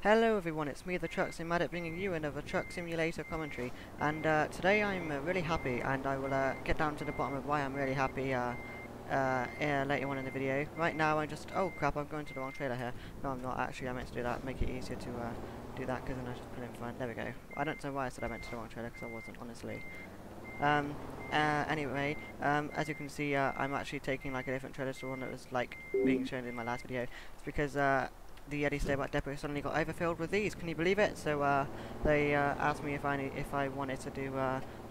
Hello everyone, it's me, TheTruckSimAddict, bringing you another truck simulator commentary. And today I'm really happy, and I will get down to the bottom of why I'm really happy later on in the video. Right now I'm just... oh crap, I'm going to the wrong trailer here. No, I'm not actually. I meant to do that, make it easier to do that, because then I just put it in front. There we go. I don't know why I said I went to the wrong trailer, because I wasn't, honestly. Anyway, as you can see, I'm actually taking like a different trailer to one that was like being shown in my last video. It's because the Eddie Stayback depot suddenly got overfilled with these. Can you believe it? So they asked me if I wanted to do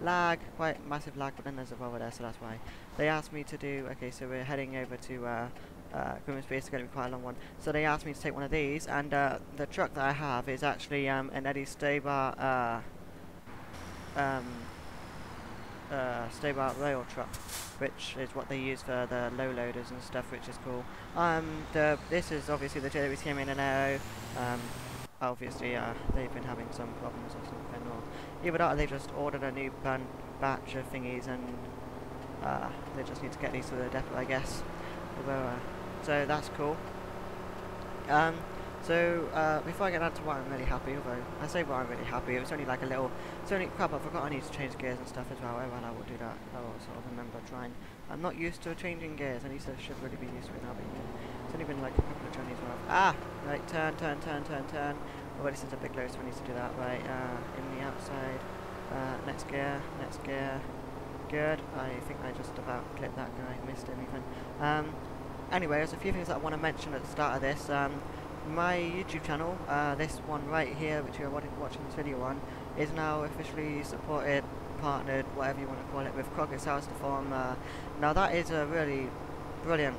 lag, quite massive lag, but then there's a over there, so that's why they asked me to do. Okay, so we're heading over to Grimsby. It's going to be quite a long one. So they asked me to take one of these, and the truck that I have is actually an Eddie Stayback Stayback rail truck, which is what they use for the low loaders and stuff, which is cool. This is obviously the JW's came in and out. Obviously, they've been having some problems or something, or either that or they just ordered a new batch of thingies and they just need to get these to the depot, I guess. So that's cool. Before I get on to why I'm really happy, although I say why I'm really happy, it was only like a little, it's only, crap, I forgot I need to change gears and stuff as well. Oh well, I will do that. I will sort of remember trying. I'm not used to changing gears, I should really be used to it now, but it's only been like a couple of journeys where right, turn. Oh, this is a big load, so I need to do that, right, in the outside, next gear, good. I think I just about clipped that guy, missed him even. Anyway, there's a few things that I want to mention at the start of this. My YouTube channel, this one right here, which you're watching this video on, is now officially supported, partnered, whatever you want to call it, with Crockett's House, the forum. Now that is a really brilliant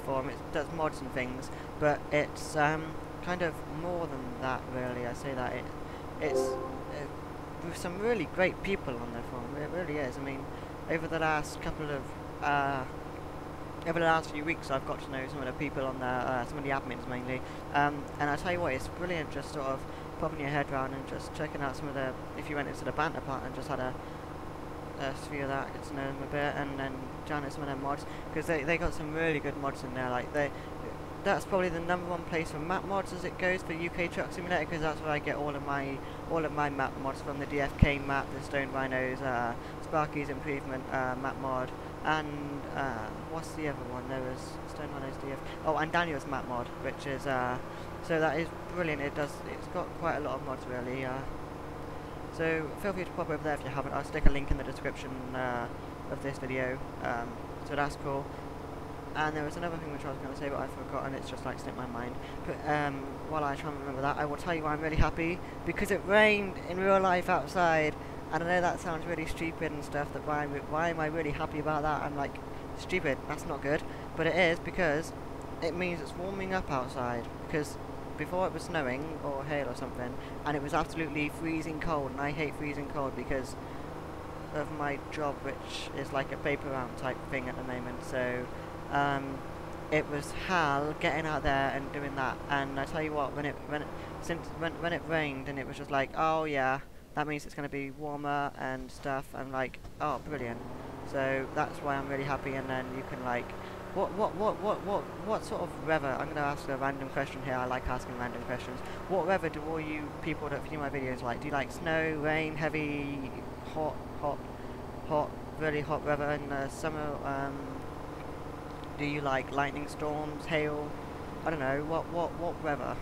forum. It does mods and things, but it's kind of more than that, really. I say that it's with some really great people on the forum. It really is. I mean, over the last few weeks I've got to know some of the people on there, some of the admins mainly, and I tell you what, it's brilliant just sort of popping your head around and just checking out some of the, if you went into the banter part and just had a sphere of that, get to know them a bit, and then join some of their mods, because they got some really good mods in there. Like that's probably the #1 place for map mods as it goes for UK Truck Simulator, because that's where I get all of my map mods from. The DFK map, the Stone Rhinos, Sparky's Improvement map mod, and what's the other one? There was Stone Rhinos DF. Oh, and Daniel's map mod, which is so that is brilliant. It's got quite a lot of mods really. So feel free to pop over there if you haven't. I'll stick a link in the description of this video. So that's cool. And there was another thing which I was going to say, but I forgot, and it's just like slipped my mind. But while I try and remember that, I will tell you why I'm really happy, because it rained in real life outside. And I know that sounds really stupid and stuff, that why am I really happy about that? I'm like, stupid, that's not good. But it is, because it means it's warming up outside. Because before it was snowing, or hail or something, and it was absolutely freezing cold, and I hate freezing cold because of my job, which is like a paper round type thing at the moment. So it was hell getting out there and doing that. And I tell you what, when it rained, and it was just like, oh yeah, that means it's going to be warmer and stuff. I'm like, oh, brilliant. So that's why I'm really happy. And then you can like, what sort of weather? I'm going to ask a random question here. I like asking random questions. What weather do all you people that view my videos like? Do you like snow, rain, heavy, hot, really hot weather in the summer? Do you like lightning storms, hail? I don't know. What weather?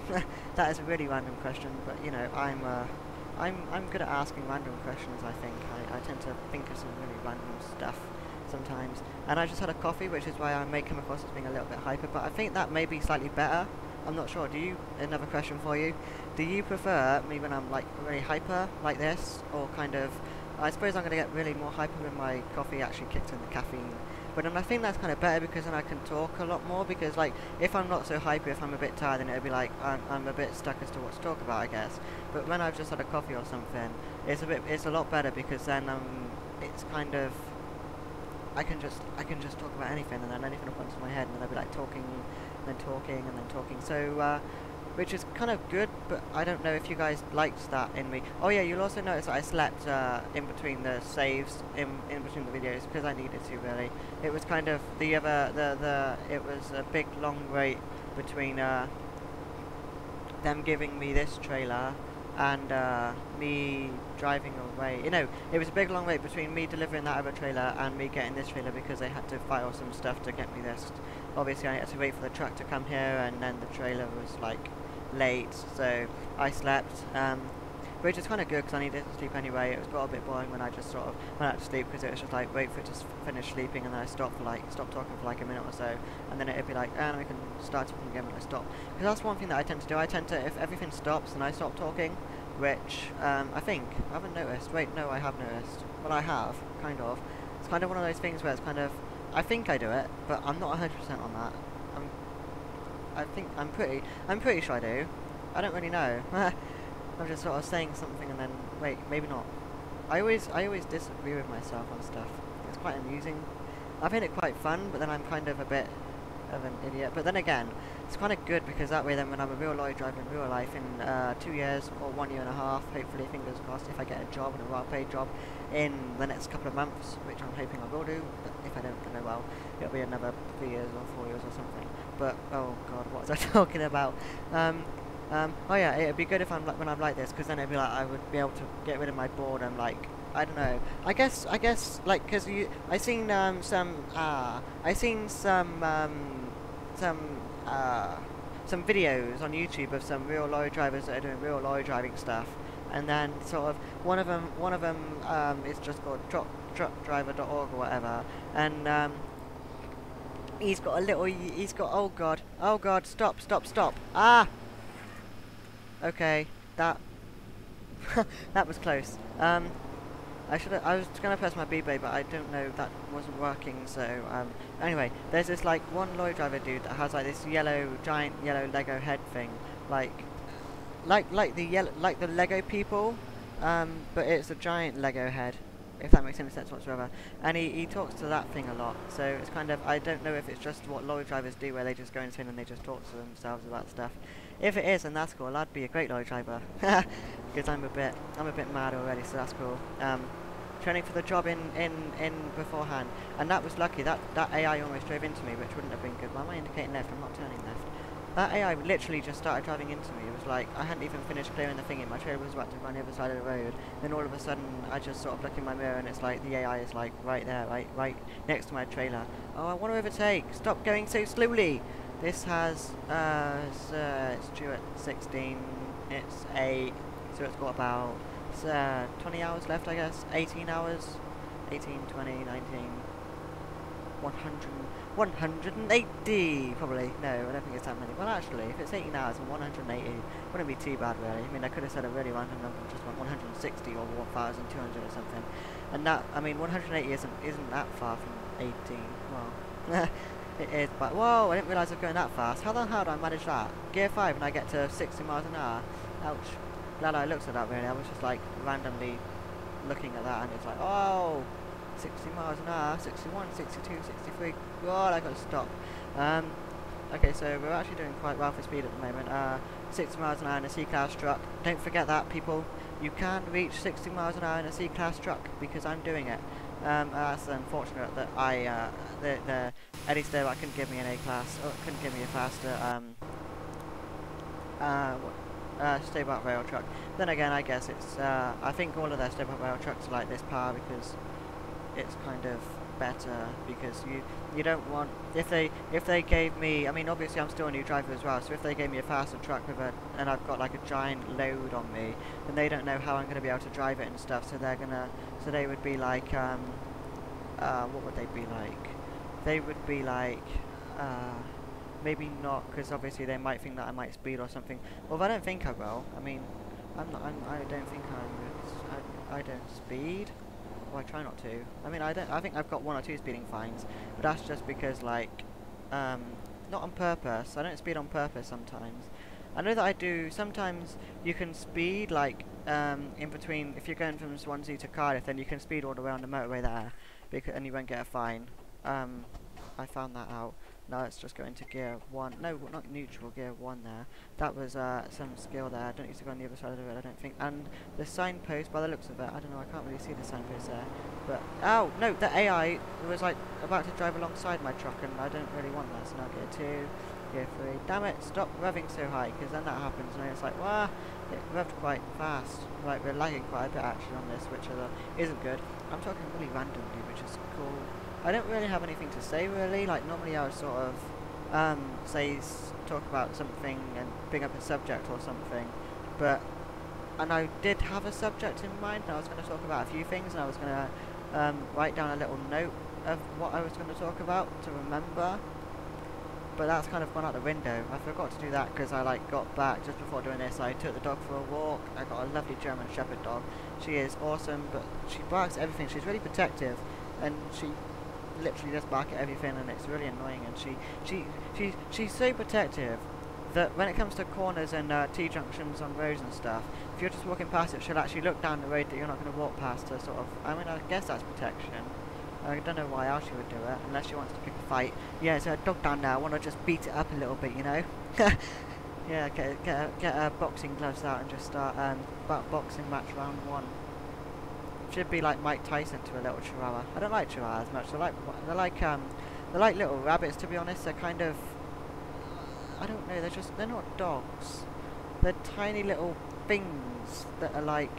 That is a really random question, but you know, I'm good at asking random questions. I think I tend to think of some really random stuff sometimes. And I just had a coffee, which is why I may come across as being a little bit hyper, but I think that may be slightly better. I'm not sure. Do you? Another question for you. Do you prefer me when I'm like really hyper like this, or kind of? I suppose I'm going to get really more hyper when my coffee actually kicks in the caffeine. But then I think that's kind of better, because then I can talk a lot more, because like if I'm not so hyper, if I'm a bit tired, then it'll be like I'm a bit stuck as to what to talk about, I guess. But when I've just had a coffee or something, it's a lot better, because then it's kind of, I can just talk about anything, and then anything will come to my head, and then I'll be like talking, and then talking, and then talking. So which is kind of good, but I don't know if you guys liked that in me. Oh yeah, you'll also notice that I slept in between the saves, in between the videos, because I needed to, really. It was kind of it was a big long wait between them giving me this trailer and me driving away. You know, it was a big long wait between me delivering that other trailer and me getting this trailer because they had to file some stuff to get me this. Obviously I had to wait for the truck to come here, and then the trailer was like late, so I slept, which is kind of good because I needed to sleep anyway. It was got a bit boring when I just sort of went out to sleep because it was just like wait for it to finish sleeping, and then I stop talking for like a minute or so, and then it'd be like, and we can start talking again when I stop. Because that's one thing that I tend to do. I tend to, if everything stops and I stop talking, which I think I haven't noticed. Wait, no, I have noticed. Well, I have kind of. It's kind of one of those things where it's kind of, I think I do it, but I'm not 100% on that. I'm pretty sure I do. I don't really know. I'm just sort of saying something and then wait, maybe not. I always disagree with myself on stuff. It's quite amusing. I find it quite fun, but then I'm kind of a bit of an idiot. But then again, it's kind of good because that way then when I'm a real lorry driver in real life in 2 years or 1 year and a half, hopefully, fingers crossed, if I get a job and a well-paid job in the next couple of months, which I'm hoping I will do, but if I don't go well, it'll be another 3 years or 4 years or something. But oh god, what was I talking about? Oh yeah, it'd be good if when I'm like this, because then it'd be like I would be able to get rid of my boredom. Like I don't know. I guess like because I seen some videos on YouTube of some real lorry drivers that are doing real lorry driving stuff, and then sort of one of them is just called truckdriver.org or whatever, and he's got oh god, stop, okay, that that was close. I was gonna press my B brake, but I don't know, that wasn't working. So anyway, there's this like one lorry driver dude that has like this giant yellow Lego head thing, like the Lego people, but it's a giant Lego head, if that makes any sense whatsoever. And he talks to that thing a lot, so it's kind of, I don't know if it's just what lorry drivers do where they just go insane and they just talk to themselves about stuff. If it is, then that's cool. I'd be a great lorry driver because I'm a bit mad already, so that's cool. Training for the job in beforehand, and that was lucky. That AI almost drove into me, which wouldn't have been good. Why am I indicating left? I'm not turning left. That AI literally just started driving into me. It was like I hadn't even finished clearing the thing, and my trailer was about to run the other side of the road. Then all of a sudden, I just sort of look in my mirror, and it's like the AI is like right there, right next to my trailer. Oh, I want to overtake. Stop going so slowly. This has it's due at 16. It's 8, so it's got about 20 hours left, I guess. 18 hours. 18, 20, 19, 100. 180 probably. No, I don't think it's that many. Well, actually, if it's 18 hours and 180, wouldn't be too bad really. I mean, I could have said a really random number, just went 160 or 1,200 or something. And that, I mean, 180 isn't that far from 18. Well, it is. But whoa, I didn't realise I was going that fast. How the hell did I manage that? Gear 5 and I get to 60 miles an hour. Ouch. Glad I looked at that really. I was just like randomly looking at that, and it's like, oh. 60 miles an hour, 61, 62, 63, god, I gotta stop. Okay, so we're actually doing quite well for speed at the moment. 60 miles an hour in a C-Class truck. Don't forget that, people. You can reach 60 miles an hour in a C-Class truck, because I'm doing it. That's unfortunate that the Eddie Stewart couldn't give me an A-Class, or couldn't give me a faster, stable rail truck. Then again, I guess it's, I think all of their stable rail trucks are like this power, because it's kind of better, because you don't want, if they gave me, I mean obviously I'm still a new driver as well, so if they gave me a faster truck with and I've got like a giant load on me, then they don't know how I'm going to be able to drive it and stuff, so they would be like, what would they be like? They would be like, maybe not, because obviously they might think that I might speed or something. Well, I don't think I will. I mean, I don't think I don't speed. Well, I try not to. I mean, I think I've got 1 or 2 speeding fines, but that's just because, like, not on purpose. I don't speed on purpose sometimes. I know that I do. Sometimes you can speed, like, in between. If you're going from Swansea to Cardiff, then you can speed all the way on the motorway there, and you won't get a fine. I found that out. Now let's just go into gear 1. No, not neutral, gear 1 there. That was some skill there. I don't used to go on the other side of the road, I don't think. And the signpost, by the looks of it, I don't know, I can't really see the signpost there. But, oh, no, the AI was like about to drive alongside my truck, and I don't really want that, so now gear 2. gear 3. Damn it, stop revving so high, because then that happens and it's like, wow, it revved quite fast. Like, we're lagging quite a bit actually on this, which isn't good. I'm talking really randomly, which is cool. I don't really have anything to say really, like normally I would sort of talk about something and bring up a subject or something, and I did have a subject in mind and I was going to talk about a few things and I was going to write down a little note of what I was going to talk about to remember, but that's kind of gone out the window. I forgot to do that because I got back just before doing this. I took the dog for a walk. I got a lovely German Shepherd dog. She is awesome, but she barks at everything. She's really protective and she literally just bark at everything and it's really annoying, and she's so protective that when it comes to corners and T-junctions on roads and stuff, if you're just walking past it, she'll actually look down the road that you're not going to walk past to sort of, I mean, I guess that's protection. I don't know why else she would do it, unless she wants to pick a fight. Yeah, there's a dog down there, I want to just beat it up a little bit, you know? Yeah, get boxing gloves out and just start boxing match round 1. Should be like Mike Tyson to a little chihuahua. I don't like chihuahuas much. They're like little rabbits, to be honest. They're kind of, I don't know. They're not dogs. They're tiny little things that are like.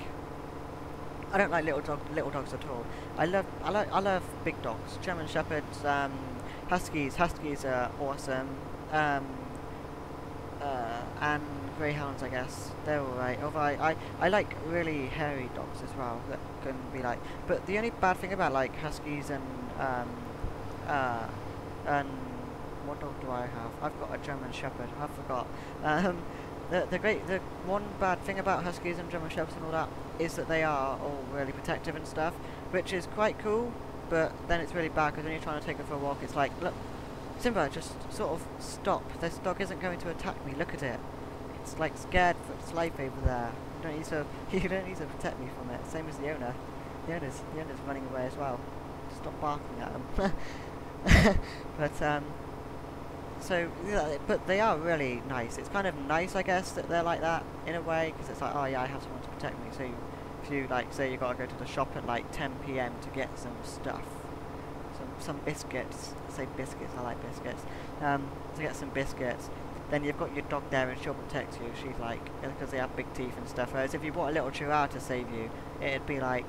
I don't like little dogs at all. I love big dogs. German Shepherds, Huskies. Huskies are awesome. And greyhounds, I guess they're alright. Although I like really hairy dogs as well that can be like. But the only bad thing about like huskies and what dog do I have? I've got a German Shepherd. I forgot. The one bad thing about huskies and German shepherds and all that is that they are all really protective and stuff, which is quite cool. But then it's really bad because when you're trying to take it for a walk, it's like, look, Simba, just sort of stop. This dog isn't going to attack me. Look at it. It's like scared for its life over there. You don't need to protect me from it. Same as the owner. The owner's running away as well. Stop barking at him. But they are really nice. It's kind of nice, I guess, that they're like that in a way, because it's like, oh yeah, I have someone to protect me. So if you like, say you gotta go to the shop at like 10 PM to get some stuff. Some biscuits, say biscuits, I like biscuits, to get some biscuits, then you've got your dog there and she'll protect you. She's like, because they have big teeth and stuff, whereas if you bought a little chihuahua to save you, it'd be like,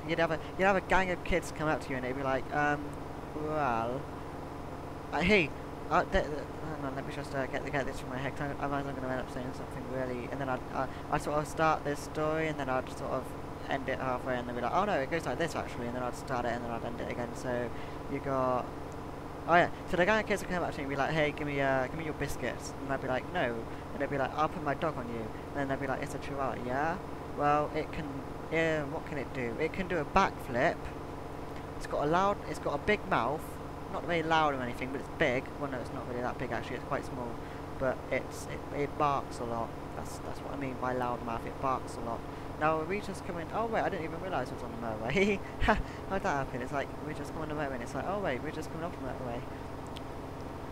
you'd have a gang of kids come up to you and they'd be like, well, hey, hang on, let me just get this from my head, because I'm going to end up saying something really, and then I'd sort of start this story and then I'd sort of end it halfway and then be like, oh no, it goes like this actually, and then I'd start it and then I'd end it again. So you got, oh yeah, so the guy in kids would come up to me and be like, hey, give me your biscuits, and I'd be like, no, and they'd be like, I'll put my dog on you, and then they'd be like, it's a chihuahua. Yeah, well, it can, what can it do? It can do a backflip. It's got a big mouth, not very loud or anything, but it's big. Well, no, it's not really that big actually, it's quite small, but it barks a lot. That's what I mean by loud mouth. It barks a lot. Now we just come in. Oh wait, I didn't even realise it was on the motorway. How'd that happen? It's like we just come on the motorway, and it's like, oh wait, we're just coming off the motorway.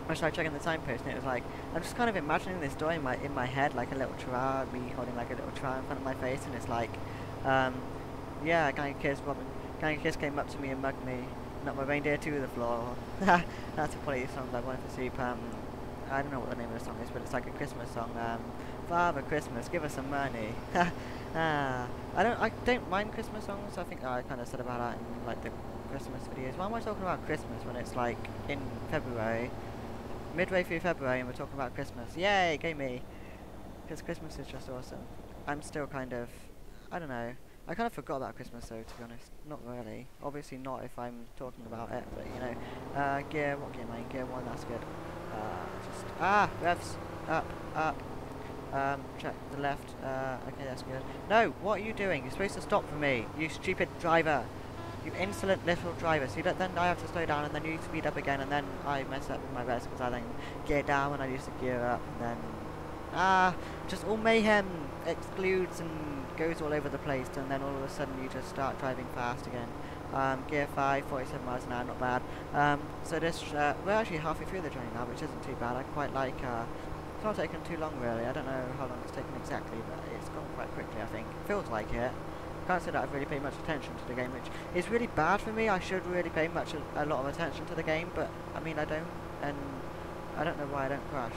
I started checking the signpost, and it was like, I'm just kind of imagining this door in my head, like a little chihuahua, me holding like a little chihuahua in front of my face, and it's like, yeah, a gang of kids came up to me and mugged me, knocked my reindeer to the floor. That's a funny song I wanted to see. I don't know what the name of the song is, but it's like a Christmas song. Father Christmas, give us some money. I don't mind Christmas songs. I think I kind of said about that in like the Christmas videos. Why am I talking about Christmas when it's like in February, midway through February, and we're talking about Christmas? Yay, go me! Because Christmas is just awesome. I'm still kind of, I don't know. I kind of forgot about Christmas though, to be honest. Not really. Obviously not if I'm talking about it, but you know. What gear am I in? Gear 1, that's good. Revs, up. Check the left, okay, that's good. No, what are you doing? You're supposed to stop for me, you stupid driver. You insolent little driver. See, then I have to slow down and then you speed up again and then I mess up with my rest because I then gear down when I used to gear up and then, just all mayhem excludes and goes all over the place, and then all of a sudden you just start driving fast again. Gear 5, 47 miles an hour, not bad. So this, we're actually halfway through the journey now, which isn't too bad. I quite like, it's not taken too long really. I don't know how long it's taken exactly, but it's gone quite quickly, I think. Feels like it. can't say that I've really paid much attention to the game, which is really bad for me. I should really pay a lot of attention to the game, but I mean I don't, and I don't know why I don't crash.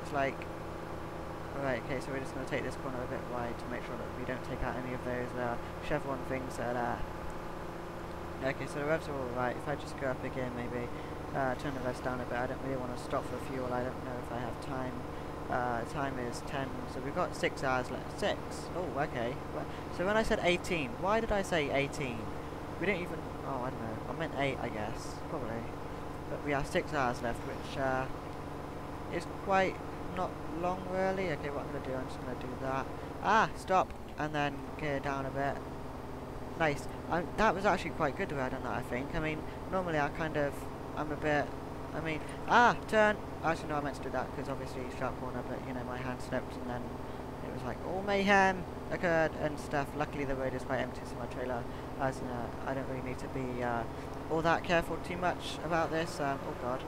It's like, alright, okay, so we're just going to take this corner a bit wide to make sure that we don't take out any of those chevron things that are there. Okay, so the revs are alright. If I just go up again, maybe turn the revs down a bit. I don't really want to stop for fuel. I don't know if I have time. Time is 10, so we've got 6 hours left. 6? Oh, okay. So when I said 18, why did I say 18? We didn't even... Oh, I don't know. I meant 8, I guess. Probably. But we have 6 hours left, which is quite not long, really. Okay, what I'm going to do, I'm just going to do that. Ah, stop! And then gear down a bit. Nice. That was actually quite good the way I done that, I think. I mean, normally I'm a bit... I mean, turn! Actually, no, I meant to do that because obviously sharp corner, but you know, my hand slipped and then it was like all mayhem occurred and stuff. Luckily, the road is quite empty, so my trailer, I don't really need to be all that careful too much about this. Oh god.